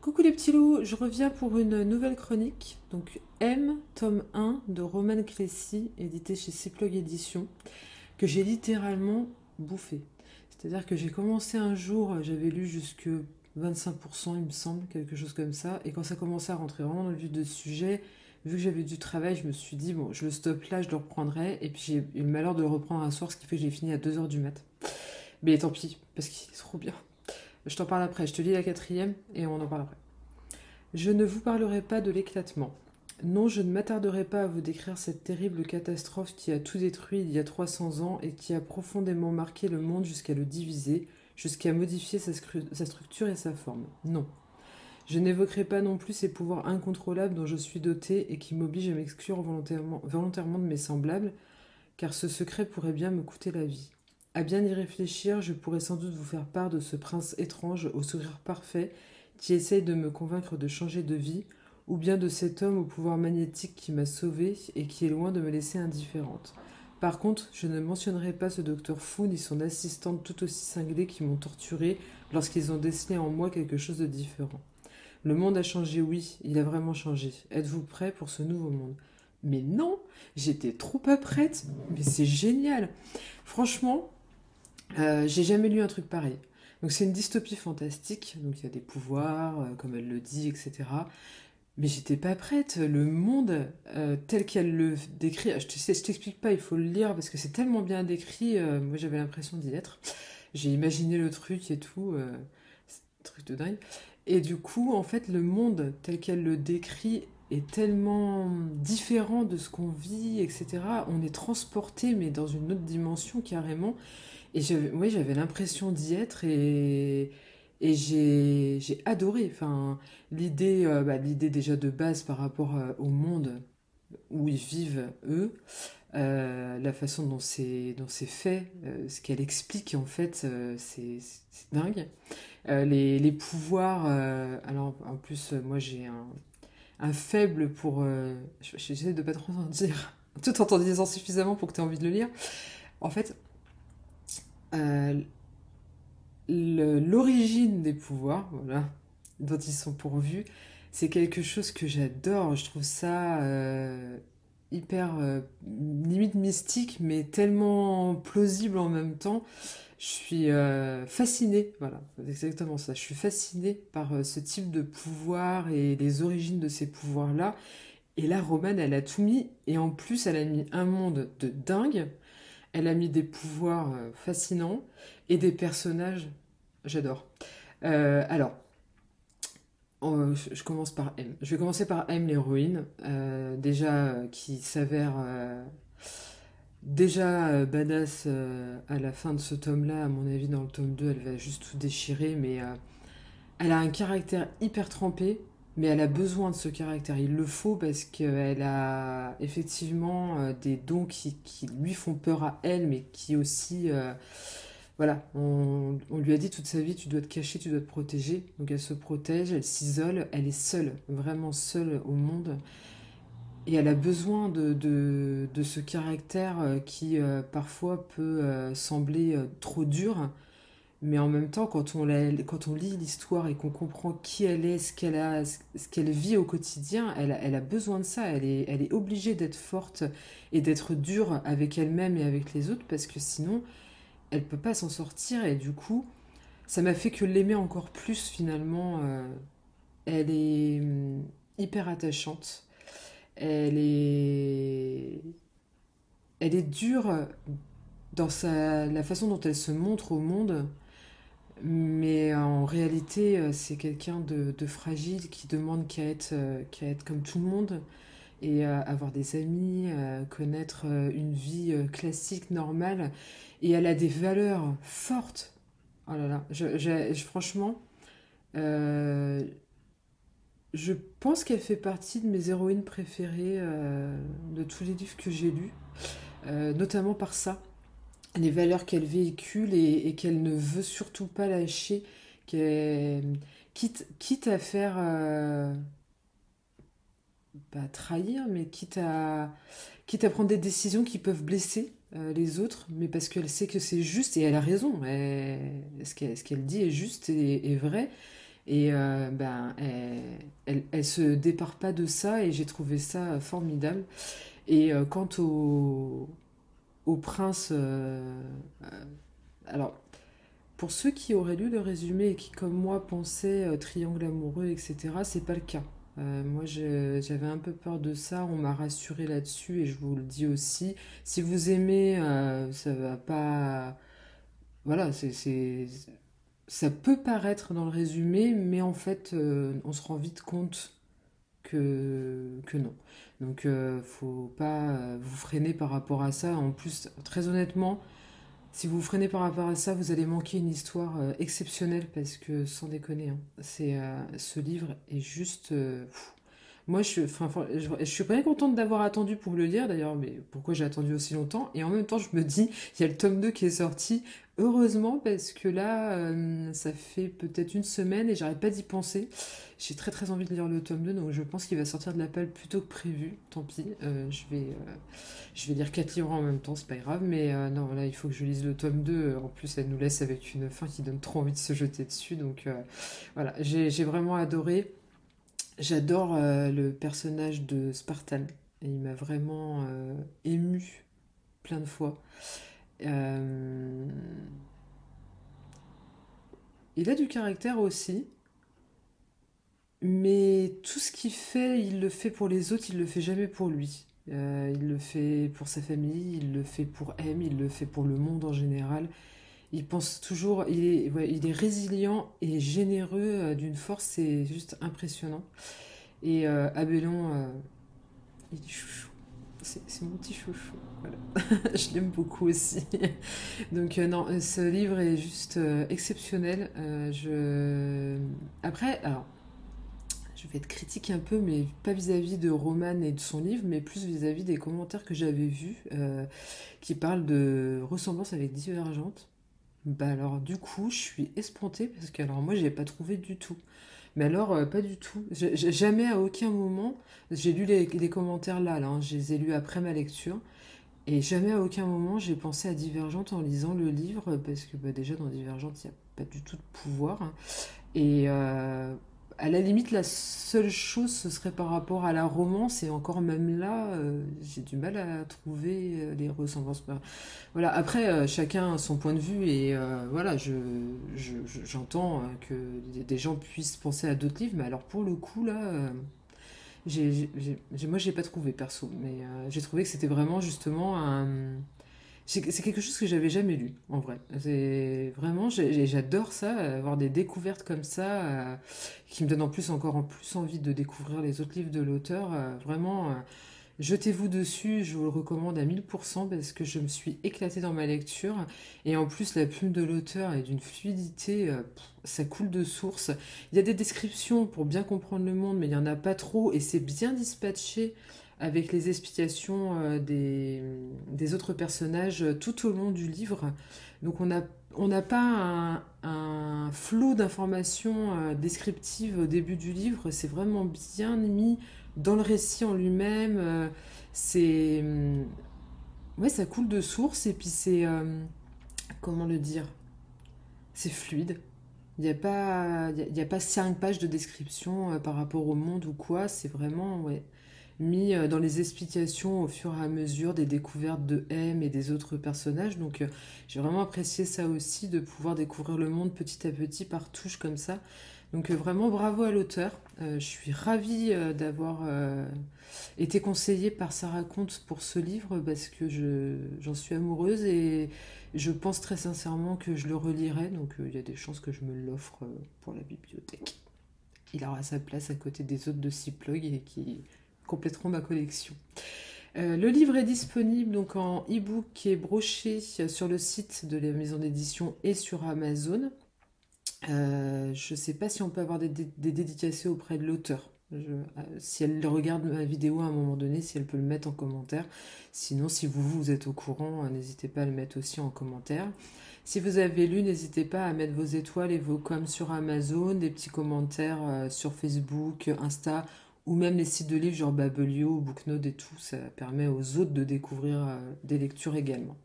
Coucou les petits loups, je reviens pour une nouvelle chronique. Donc M, tome 1 de Roman Clécy, édité chez Cyplog Éditions, que j'ai littéralement bouffé. C'est-à-dire que j'ai commencé un jour, j'avais lu jusque 25%, il me semble, quelque chose comme ça. Et quand ça commençait à rentrer vraiment dans le vif du sujet, vu que j'avais du travail, je me suis dit, bon, je le stoppe là, je le reprendrai. Et puis j'ai eu le malheur de le reprendre un soir, ce qui fait que j'ai fini à 2 heures du mat. Mais tant pis, parce qu'il est trop bien. Je t'en parle après, je te lis la quatrième et on en parle après. Je ne vous parlerai pas de l'éclatement. Non, je ne m'attarderai pas à vous décrire cette terrible catastrophe qui a tout détruit il y a 300 ans et qui a profondément marqué le monde jusqu'à le diviser, jusqu'à modifier sa structure et sa forme. Non. Je n'évoquerai pas non plus ces pouvoirs incontrôlables dont je suis doté et qui m'obligent à m'exclure volontairement de mes semblables, car ce secret pourrait bien me coûter la vie. À bien y réfléchir, je pourrais sans doute vous faire part de ce prince étrange au sourire parfait qui essaye de me convaincre de changer de vie, ou bien de cet homme au pouvoir magnétique qui m'a sauvée et qui est loin de me laisser indifférente. Par contre, je ne mentionnerai pas ce docteur fou ni son assistante tout aussi cinglée qui m'ont torturée lorsqu'ils ont décelé en moi quelque chose de différent. Le monde a changé, oui, il a vraiment changé. Êtes-vous prêts pour ce nouveau monde? Mais non, j'étais trop pas prête. Mais c'est génial. Franchement, j'ai jamais lu un truc pareil. Donc c'est une dystopie fantastique, donc il y a des pouvoirs, comme elle le dit, etc. Mais j'étais pas prête. Le monde tel qu'elle le décrit, je t'explique pas, il faut le lire parce que c'est tellement bien décrit. Moi j'avais l'impression d'y être. J'ai imaginé le truc et tout, c'est un truc de dingue. Et du coup, en fait, le monde tel qu'elle le décrit est tellement différent de ce qu'on vit, etc. On est transporté, mais dans une autre dimension carrément. Et oui, j'avais l'impression d'y être et j'ai adoré. Enfin, l'idée déjà de base par rapport au monde où ils vivent eux, la façon dont c'est fait, ce qu'elle explique en fait, c'est dingue. Les pouvoirs, alors en plus, moi j'ai un faible pour. J'essaie de pas trop en dire, tout en t'en disant suffisamment pour que tu aies envie de le lire. En fait, euh, l'origine des pouvoirs, voilà, dont ils sont pourvus, c'est quelque chose que j'adore. Je trouve ça hyper limite mystique, mais tellement plausible en même temps. Je suis fascinée, voilà, c'est exactement ça. Je suis fascinée par ce type de pouvoir et les origines de ces pouvoirs-là. Et là, Romane, elle a tout mis, et en plus, elle a mis un monde de dingue. Elle a mis des pouvoirs fascinants et des personnages, j'adore. Alors, je commence par M. Je vais commencer par M, l'héroïne, déjà qui s'avère déjà badass à la fin de ce tome-là. À mon avis, dans le tome 2, elle va juste tout déchirer, mais elle a un caractère hyper trempé, mais elle a besoin de ce caractère. Il le faut parce qu'elle a effectivement des dons qui lui font peur à elle, mais qui aussi... voilà, on lui a dit toute sa vie, tu dois te cacher, tu dois te protéger. Donc elle se protège, elle s'isole, elle est seule, vraiment seule au monde. Et elle a besoin de ce caractère qui parfois peut sembler trop dur, mais en même temps, quand on lit l'histoire et qu'on comprend qui elle est, ce qu'elle vit au quotidien, elle a besoin de ça. Elle est obligée d'être forte et d'être dure avec elle-même et avec les autres parce que sinon, elle peut pas s'en sortir. Et du coup, ça m'a fait que l'aimer encore plus finalement. Elle est hyper attachante. Elle est, elle est dure dans la façon dont elle se montre au monde. Mais en réalité, c'est quelqu'un de fragile qui demande qu'à être comme tout le monde et avoir des amis, connaître une vie classique, normale. Et elle a des valeurs fortes. Oh là là, franchement, euh, je pense qu'elle fait partie de mes héroïnes préférées de tous les livres que j'ai lus, notamment par ça, les valeurs qu'elle véhicule et qu'elle ne veut surtout pas lâcher, qu'elle- quitte à faire, pas trahir, mais quitte à prendre des décisions qui peuvent blesser les autres, mais parce qu'elle sait que c'est juste et elle a raison. Ce qu'elle dit est juste et vrai, Et elle se départ pas de ça et j'ai trouvé ça formidable. Et quant au prince, alors pour ceux qui auraient lu le résumé et qui, comme moi, pensaient triangle amoureux, etc., c'est pas le cas. Moi, j'avais un peu peur de ça. On m'a rassuré là-dessus et je vous le dis aussi. Si vous aimez, ça va pas. Voilà, ça peut paraître dans le résumé, mais en fait, on se rend vite compte que non. Donc, faut pas vous freiner par rapport à ça. En plus, très honnêtement, si vous vous freinez par rapport à ça, vous allez manquer une histoire exceptionnelle parce que, sans déconner, hein, ce livre est juste. Moi, je suis bien contente d'avoir attendu pour le lire d'ailleurs, mais pourquoi j'ai attendu aussi longtemps? Et en même temps, je me dis, il y a le tome 2 qui est sorti. Heureusement, parce que là, ça fait peut-être une semaine et j'arrête pas d'y penser. J'ai très très envie de lire le tome 2, donc je pense qu'il va sortir de la palle plus tôt que prévu. Tant pis, je vais lire 4 livres en même temps, c'est pas grave, mais non, là, il faut que je lise le tome 2. En plus, elle nous laisse avec une fin qui donne trop envie de se jeter dessus, donc voilà, j'ai vraiment adoré. J'adore le personnage de Spartan. Et il m'a vraiment ému plein de fois. Euh, il a du caractère aussi, mais tout ce qu'il fait, il le fait pour les autres, il le fait jamais pour lui. Il le fait pour sa famille, il le fait pour M, il le fait pour le monde en général. Il pense toujours, il est résilient et généreux d'une force, c'est juste impressionnant. Et Abélon, il est chouchou. C'est mon petit chouchou. Voilà. Je l'aime beaucoup aussi. Donc non, ce livre est juste exceptionnel. Après, alors, je vais être critique un peu, mais pas vis-à-vis de Roman et de son livre, mais plus vis-à-vis des commentaires que j'avais vus qui parlent de ressemblance avec Divergente. Bah alors du coup, je suis espantée parce que alors moi, j'ai pas trouvé du tout. Mais alors, pas du tout. Jamais à aucun moment, j'ai lu les commentaires là, hein, je les ai lus après ma lecture, et jamais à aucun moment j'ai pensé à Divergente en lisant le livre, parce que bah, déjà dans Divergente, il n'y a pas du tout de pouvoir, hein. Et à la limite, la seule chose, ce serait par rapport à la romance, et encore même là, j'ai du mal à trouver les ressemblances. Voilà, après, chacun a son point de vue, et voilà, j'entends que des gens puissent penser à d'autres livres, mais alors pour le coup, là, moi, je l'ai pas trouvé perso, mais j'ai trouvé que c'était vraiment justement un. C'est quelque chose que j'avais jamais lu, en vrai. C'est vraiment, j'adore ça, avoir des découvertes comme ça, qui me donnent en plus encore en plus envie de découvrir les autres livres de l'auteur. Vraiment, jetez-vous dessus, je vous le recommande à 1000% parce que je me suis éclatée dans ma lecture. Et en plus, la plume de l'auteur est d'une fluidité, ça coule de source. Il y a des descriptions pour bien comprendre le monde, mais il n'y en a pas trop. Et c'est bien dispatché avec les explications des autres personnages tout au long du livre. Donc on n'a pas un flot d'informations descriptives au début du livre. C'est vraiment bien mis dans le récit en lui-même. C'est ouais, ça coule de source et puis c'est comment le dire, c'est fluide. Il y a pas 5 pages de description par rapport au monde ou quoi. C'est vraiment ouais, mis dans les explications au fur et à mesure des découvertes de M et des autres personnages. Donc j'ai vraiment apprécié ça aussi, de pouvoir découvrir le monde petit à petit par touche comme ça. Donc vraiment bravo à l'auteur. Je suis ravie d'avoir été conseillée par Sarah Comte pour ce livre parce que j'en suis amoureuse et je pense très sincèrement que je le relirai. Donc il y a des chances que je me l'offre pour la bibliothèque. Il aura sa place à côté des autres de Cyplog et qui compléteront ma collection. Le livre est disponible donc en e-book qui est broché sur le site de la maison d'édition et sur Amazon. Je ne sais pas si on peut avoir des dédicacés auprès de l'auteur. Si elle regarde ma vidéo à un moment donné, si elle peut le mettre en commentaire. Sinon, si vous êtes au courant, n'hésitez pas à le mettre aussi en commentaire. Si vous avez lu, n'hésitez pas à mettre vos étoiles et vos coms sur Amazon, des petits commentaires sur Facebook, Insta, ou même les sites de livres genre Babelio, Booknote et tout. Ça permet aux autres de découvrir des lectures également.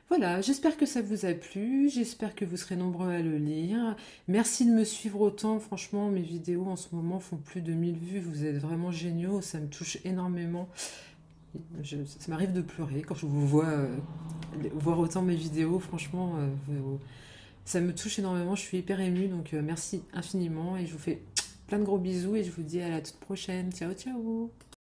Voilà, j'espère que ça vous a plu, j'espère que vous serez nombreux à le lire. Merci de me suivre autant, franchement, mes vidéos en ce moment font plus de 1000 vues, vous êtes vraiment géniaux, ça me touche énormément. Ça m'arrive de pleurer quand je vous vois voir autant mes vidéos, franchement, ça me touche énormément, je suis hyper émue, donc merci infiniment et je vous fais plein de gros bisous et je vous dis à la toute prochaine. Ciao, ciao!